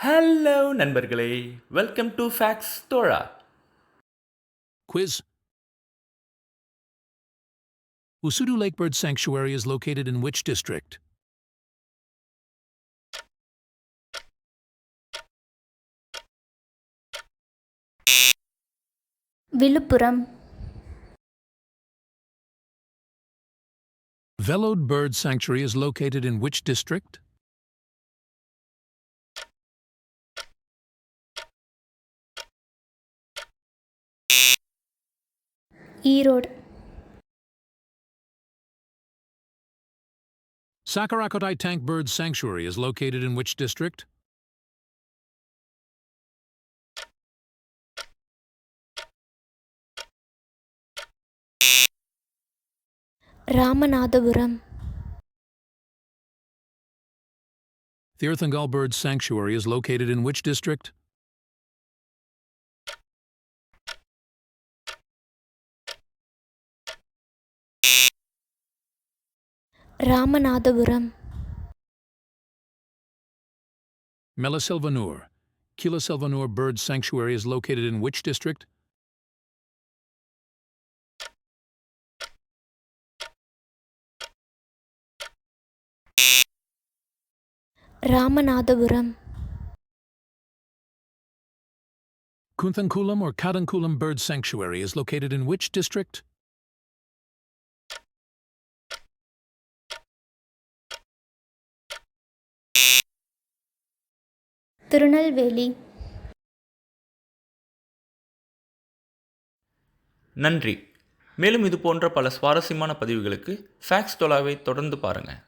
Hello நண்பர்களே, welcome to facts Thozha. Quiz. Usudu Lake Bird Sanctuary is located in which district? Villupuram. Velode Bird Sanctuary is located in which district? Erode. Sakarakotai Tank Bird Sanctuary is located in which district? Ramanathapuram. Tirthangal Bird Sanctuary is located in which district? Ramanathapuram. Melasilvanur. Kilasilvanur Bird Sanctuary is located in which district? Ramanathapuram. Kunthankulam or Kadankulam Bird Sanctuary is located in which district? Tirunelveli. நன்றி. மேலும் இது போன்ற பல சுவாரஸ்யமான பதிவுகளுக்கு facts தோழாவை தொடர்ந்து பாருங்கள்.